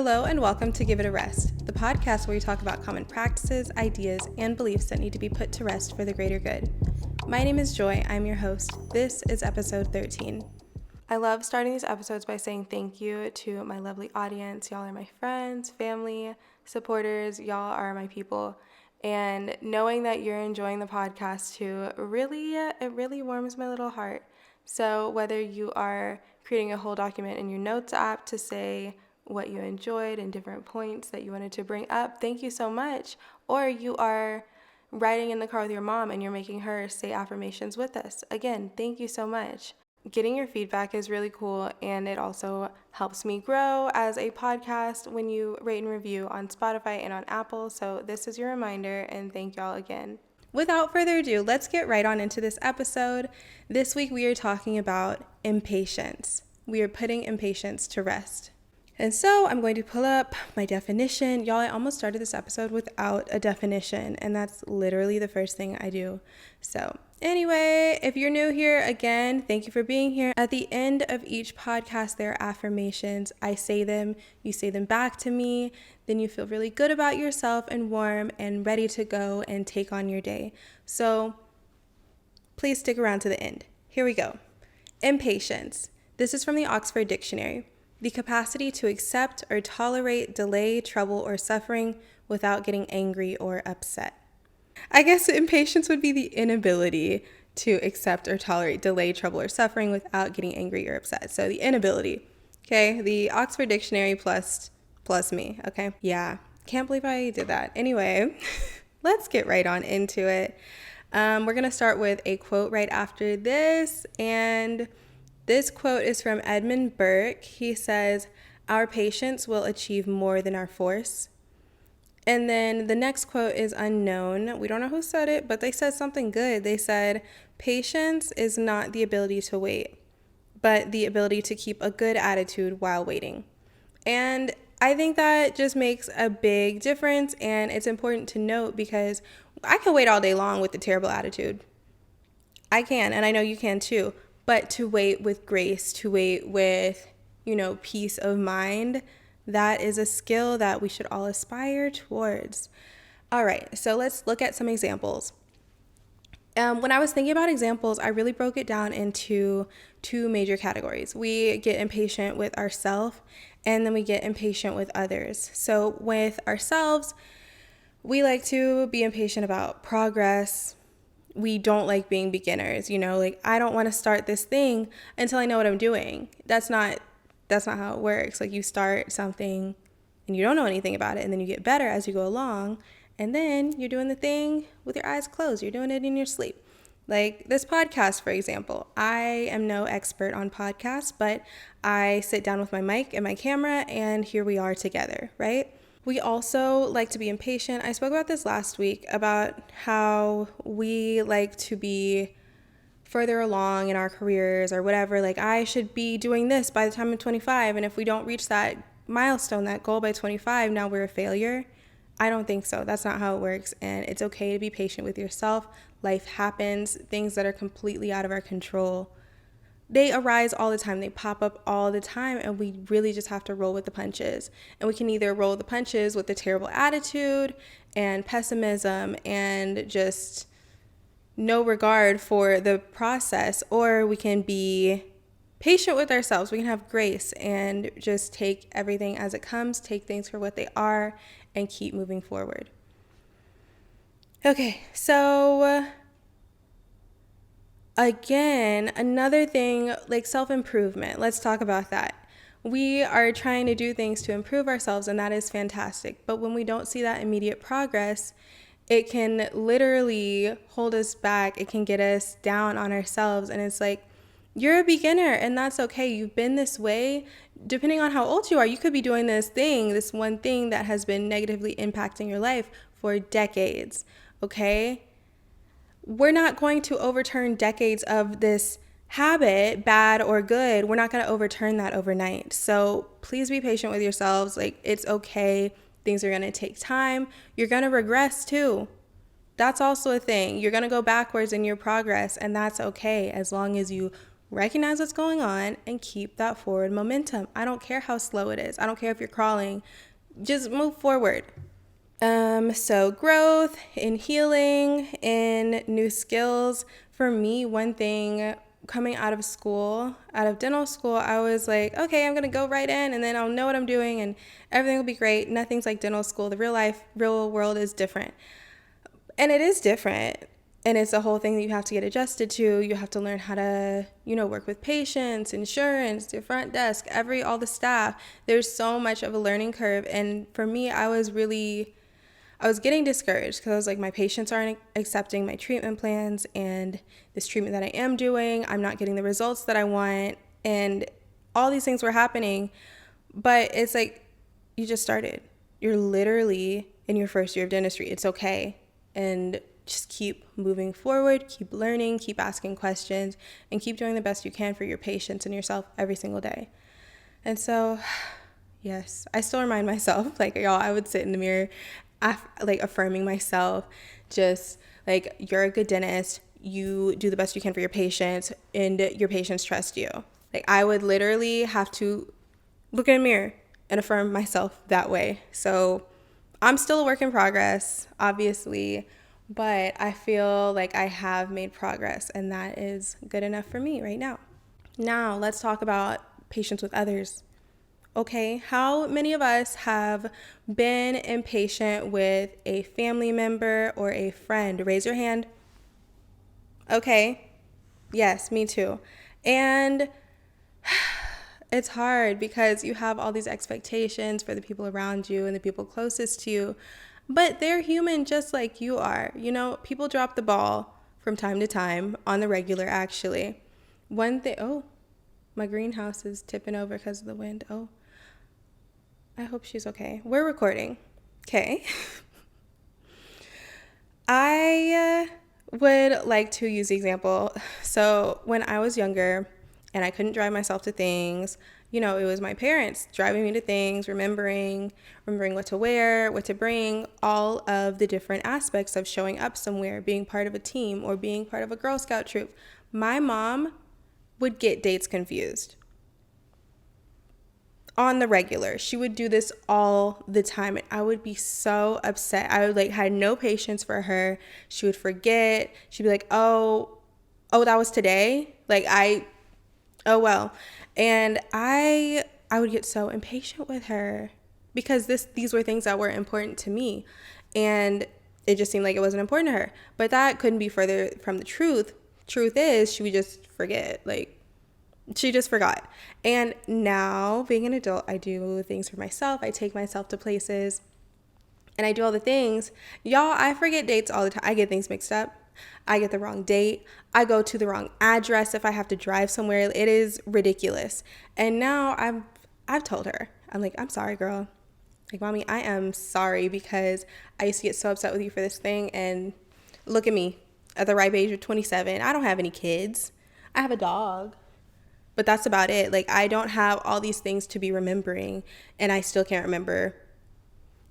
Hello and welcome to Give It a Rest, the podcast where we talk about common practices, ideas, and beliefs that need to be put to rest for the greater good. My name is Joy, I'm your host. This is episode 13. I love starting these episodes by saying thank you to my lovely audience. Y'all are my friends, family, supporters, y'all are my people. And knowing that you're enjoying the podcast too, it really warms my little heart. So whether you are creating a whole document in your notes app to say what you enjoyed and different points that you wanted to bring up, thank you so much. Or you are riding in the car with your mom and you're making her say affirmations with us. Again, thank you so much. Getting your feedback is really cool, and it also helps me grow as a podcast when you rate and review on Spotify and on Apple. So this is your reminder, and thank y'all again. Without further ado, let's get right on into this episode. This week we are talking about impatience. We are putting impatience to rest. And so I'm going to pull up my definition. Y'all, I almost started this episode without a definition, and that's literally the first thing I do. So anyway, if you're new here, again, thank you for being here. At the end of each podcast, there are affirmations. I say them, you say them back to me, then you feel really good about yourself and warm and ready to go and take on your day. So please stick around to the end. Here we go. Impatience. This is from the Oxford Dictionary. The capacity to accept or tolerate delay, trouble, or suffering without getting angry or upset. I guess impatience would be the inability to accept or tolerate delay, trouble, or suffering without getting angry or upset. So the inability, okay? The Oxford Dictionary plus me, okay? Yeah, can't believe I did that. Anyway, let's get right on into it. We're going to start with a quote right after this, and this quote is from Edmund Burke. He says, "Our patience will achieve more than our force." And then the next quote is unknown. We don't know who said it, but they said something good. They said, "Patience is not the ability to wait, but the ability to keep a good attitude while waiting." And I think that just makes a big difference, and it's important to note because I can wait all day long with a terrible attitude. I can, and I know you can too. But to wait with grace, to wait with, peace of mind, that is a skill that we should all aspire towards. All right, so let's look at some examples. When I was thinking about examples, I really broke it down into two major categories. We get impatient with ourselves, and then we get impatient with others. So with ourselves, we like to be impatient about progress. We don't like being beginners, I don't want to start this thing until I know what I'm doing. That's not how it works. Like, you start something and you don't know anything about it, and then you get better as you go along, and then you're doing the thing with your eyes closed. You're doing it in your sleep. Like this podcast, for example. I am no expert on podcasts, but I sit down with my mic and my camera, and here we are together, right? We also like to be impatient. I spoke about this last week about how we like to be further along in our careers or whatever. Like, I should be doing this by the time I'm 25. And if we don't reach that milestone, that goal by 25, now we're a failure. I don't think so. That's not how it works. And it's okay to be patient with yourself. Life happens. Things that are completely out of our control, they arise all the time. They pop up all the time, and we really just have to roll with the punches. And we can either roll the punches with a terrible attitude and pessimism and just no regard for the process, or we can be patient with ourselves. We can have grace and just take everything as it comes, take things for what they are, and keep moving forward. Okay, so again, another thing, like self-improvement. Let's talk about that. We are trying to do things to improve ourselves, and that is fantastic. But when we don't see that immediate progress, it can literally hold us back. It can get us down on ourselves. And it's like, you're a beginner, and that's okay. You've been this way. Depending on how old you are, you could be doing this one thing that has been negatively impacting your life for decades, okay? We're not going to overturn decades of this habit, bad or good. We're not going to overturn that overnight. So please be patient with yourselves. Like, it's okay. Things are going to take time. You're going to regress too. That's also a thing. You're going to go backwards in your progress, and that's okay as long as you recognize what's going on and keep that forward momentum. I don't care how slow it is. I don't care if you're crawling. Just move forward. So growth in healing, in new skills. For me, one thing coming out of school, out of dental school, I was like, okay, I'm going to go right in and then I'll know what I'm doing and everything will be great. Nothing's like dental school. The real world is different. And it is different. And it's a whole thing that you have to get adjusted to. You have to learn how to, work with patients, insurance, the front desk, all the staff. There's so much of a learning curve. And for me, I was getting discouraged because I was like, my patients aren't accepting my treatment plans and this treatment that I am doing, I'm not getting the results that I want. And all these things were happening. But it's like, you just started. You're literally in your first year of dentistry. It's okay. And just keep moving forward, keep learning, keep asking questions, and keep doing the best you can for your patients and yourself every single day. And so, yes, I still remind myself, like, y'all, I would sit in the mirror, affirming myself, just like, you're a good dentist, you do the best you can for your patients, and your patients trust you. Like, I would literally have to look in a mirror and affirm myself that way. So I'm still a work in progress, obviously, but I feel like I have made progress, and that is good enough for me right now. Now, let's talk about patience with others. Okay, how many of us have been impatient with a family member or a friend? Raise your hand. Okay, yes, me too. And it's hard because you have all these expectations for the people around you and the people closest to you, but they're human just like you are. People drop the ball from time to time, on the regular, actually. One thing, oh, my greenhouse is tipping over because of the wind. Oh, I hope she's okay. We're recording. Okay. I would like to use the example. So when I was younger and I couldn't drive myself to things, it was my parents driving me to things, remembering what to wear, what to bring, all of the different aspects of showing up somewhere, being part of a team or being part of a Girl Scout troop. My mom would get dates confused on the regular. She would do this all the time, and I would be so upset. I would had no patience for her. She would forget. She'd be like, oh, that was today. Oh well. And I would get so impatient with her because these were things that were important to me, and it just seemed like it wasn't important to her. But that couldn't be further from the truth. Truth is, she would just forget. She just forgot. And now, being an adult, I do things for myself. I take myself to places and I do all the things. Y'all, I forget dates all the time. I get things mixed up. I get the wrong date. I go to the wrong address if I have to drive somewhere. It is ridiculous. And now I've told her, I'm like, I'm sorry, girl. Like, mommy, I am sorry because I used to get so upset with you for this thing. And look at me at the ripe age of 27. I don't have any kids. I have a dog. But that's about it. I don't have all these things to be remembering, and I still can't remember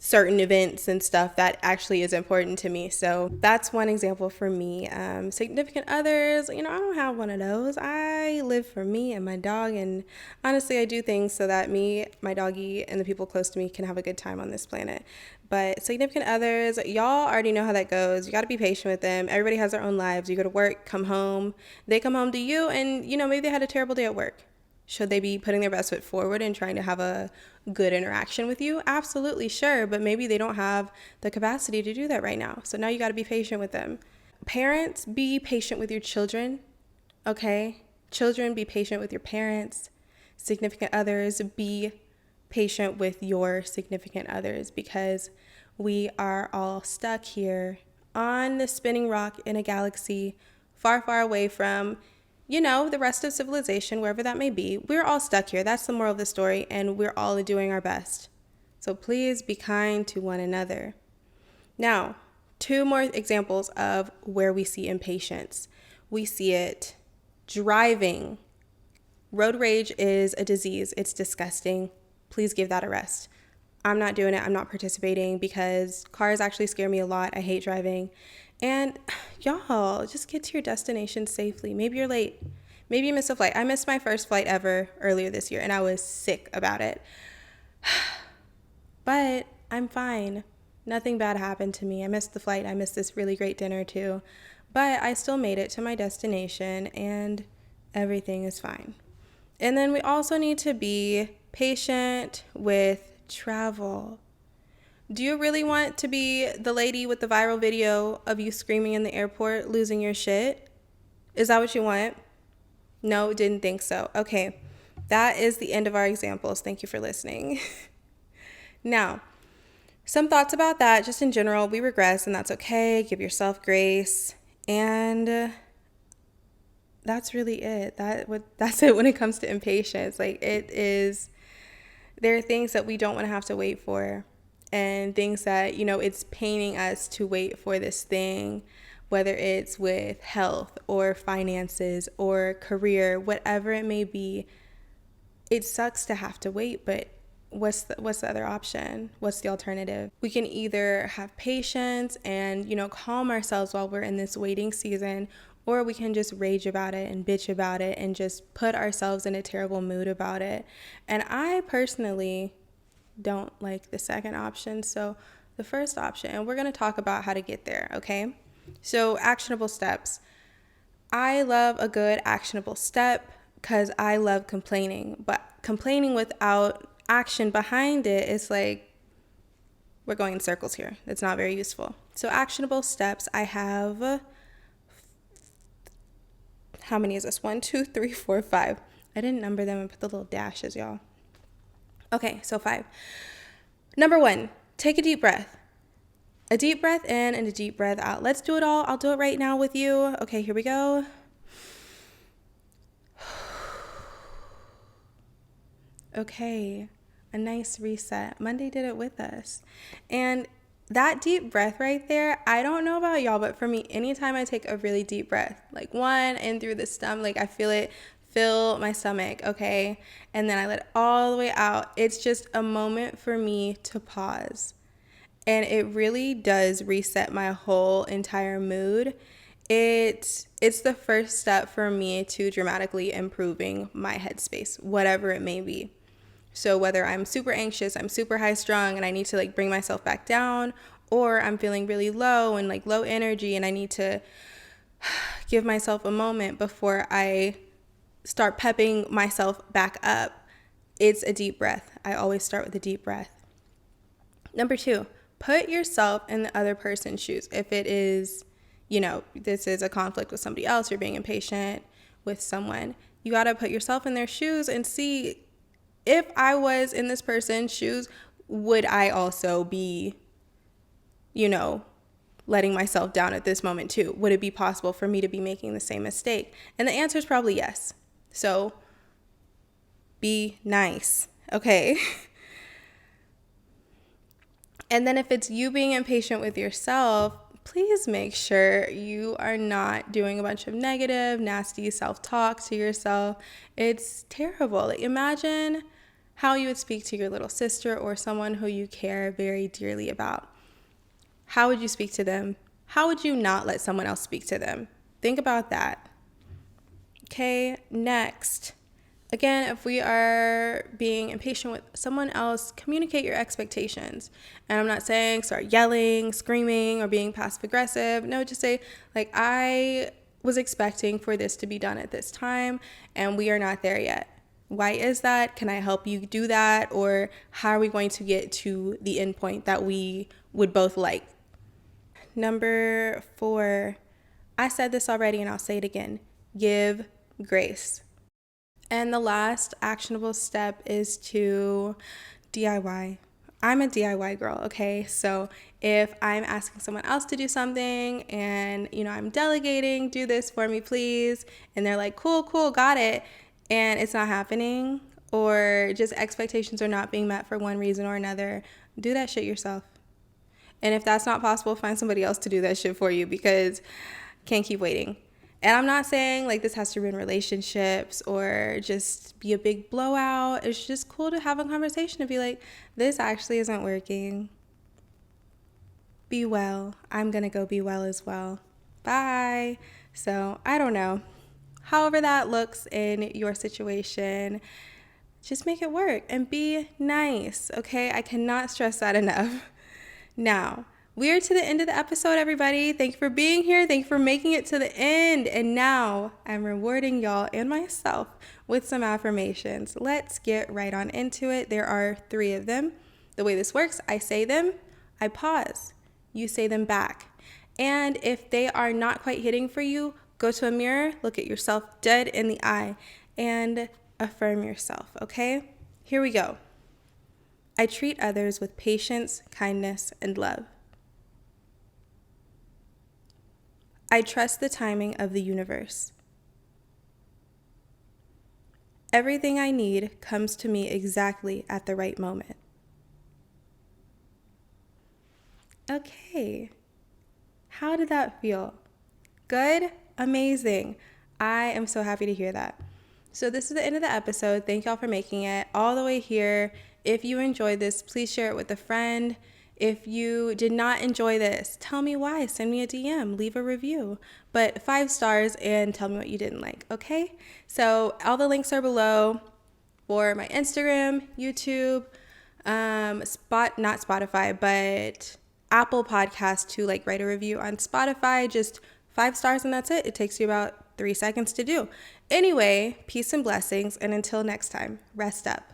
certain events and stuff that actually is important to me. So that's one example for me. Significant others, I don't have one of those. I live for me and my dog, and honestly, I do things so that me, my doggy, and the people close to me can have a good time on this planet. But significant others, y'all already know how that goes. You got to be patient with them. Everybody has their own lives. You go to work, come home. They come home to you, and, maybe they had a terrible day at work. Should they be putting their best foot forward and trying to have a good interaction with you? Absolutely, sure. But maybe they don't have the capacity to do that right now. So now you got to be patient with them. Parents, be patient with your children, okay? Children, be patient with your parents. Significant others, be patient with your significant others, because we are all stuck here on the spinning rock in a galaxy far, far away from the rest of civilization, wherever that may be. We're all stuck here. That's the moral of the story, and we're all doing our best. So please be kind to one another. Now, 2 more examples of where we see impatience. We see it driving. Road rage is a disease. It's disgusting. Please give that a rest. I'm not doing it. I'm not participating because cars actually scare me a lot. I hate driving. And y'all, just get to your destination safely. Maybe you're late. Maybe you missed a flight. I missed my first flight ever earlier this year, and I was sick about it. But I'm fine. Nothing bad happened to me. I missed the flight. I missed this really great dinner too. But I still made it to my destination, and everything is fine. And then we also need to be patient with travel. Do you really want to be the lady with the viral video of you screaming in the airport, losing your shit? Is that what you want? No, didn't think so. Okay, that is the end of our examples. Thank you for listening. Now, some thoughts about that, just in general. We regress, and that's okay. Give yourself grace. And that's really it. That's it when it comes to impatience. Like, there are things that we don't want to have to wait for, and things that, it's paining us to wait for this thing, whether it's with health or finances or career, whatever it may be. It sucks to have to wait, but what's the other option? What's the alternative? We can either have patience and, calm ourselves while we're in this waiting season, or we can just rage about it and bitch about it and just put ourselves in a terrible mood about it. And I personally don't like the second option. So the first option, and we're going to talk about how to get there, okay? So actionable steps. I love a good actionable step because I love complaining, but complaining without action behind it is like we're going in circles here. It's not very useful. So actionable steps, I have, how many is this? 1, 2, 3, 4, 5. I didn't number them and put the little dashes, y'all. Okay, so 5. Number 1, take a deep breath. A deep breath in and a deep breath out. Let's do it all. I'll do it right now with you. Okay, here we go. Okay, a nice reset. Monday did it with us. And that deep breath right there, I don't know about y'all, but for me, anytime I take a really deep breath, like one in through the stomach, like I feel it fill my stomach, okay? And then I let it all the way out. It's just a moment for me to pause. And it really does reset my whole entire mood. It's the first step for me to dramatically improving my headspace, whatever it may be. So whether I'm super anxious, I'm super high strung, and I need to bring myself back down, or I'm feeling really low and low energy, and I need to give myself a moment before I start pepping myself back up, it's a deep breath. I always start with a deep breath. Number 2, put yourself in the other person's shoes. If it is, this is a conflict with somebody else, you're being impatient with someone, you got to put yourself in their shoes and see, if I was in this person's shoes, would I also be, letting myself down at this moment too? Would it be possible for me to be making the same mistake? And the answer is probably yes. So be nice, okay? And then if it's you being impatient with yourself, please make sure you are not doing a bunch of negative, nasty self-talk to yourself. It's terrible. Imagine how you would speak to your little sister or someone who you care very dearly about. How would you speak to them? How would you not let someone else speak to them? Think about that. Okay, next. Again, if we are being impatient with someone else, communicate your expectations. And I'm not saying start yelling, screaming, or being passive aggressive. No, just say, I was expecting for this to be done at this time, and we are not there yet. Why is that? Can I help you do that? Or how are we going to get to the end point that we would both like? Number 4, I said this already and I'll say it again. Give grace. And the last actionable step is to DIY. I'm a DIY girl, okay? So if I'm asking someone else to do something and, I'm delegating, do this for me, please. And they're like, cool, got it. And it's not happening, or just expectations are not being met for one reason or another, do that shit yourself. And if that's not possible, find somebody else to do that shit for you, because can't keep waiting. And I'm not saying this has to ruin relationships or just be a big blowout. It's just cool to have a conversation and be like, this actually isn't working. Be well. I'm going to go be well as well. Bye. So I don't know. however that looks in your situation, just make it work and be nice, okay? I cannot stress that enough. Now, we are to the end of the episode, everybody. Thank you for being here. Thank you for making it to the end. And now I'm rewarding y'all and myself with some affirmations. Let's get right on into it. There are 3 of them. The way this works, I say them, I pause, you say them back. And if they are not quite hitting for you, go to a mirror, look at yourself dead in the eye, and affirm yourself, okay? Here we go. I treat others with patience, kindness, and love. I trust the timing of the universe. Everything I need comes to me exactly at the right moment. Okay. How did that feel? Good? Amazing. I am so happy to hear that. So this is the end of the episode. Thank y'all for making it all the way here. If you enjoyed this, please share it with a friend. If you did not enjoy this, tell me why. Send me a DM, leave a review, but 5 stars and tell me what you didn't like, okay? So all the links are below for my Instagram, YouTube, not Spotify, but Apple Podcast to like write a review on Spotify. Just 5 stars and that's it. It takes you about 3 seconds to do. Anyway, peace and blessings, and until next time, rest up.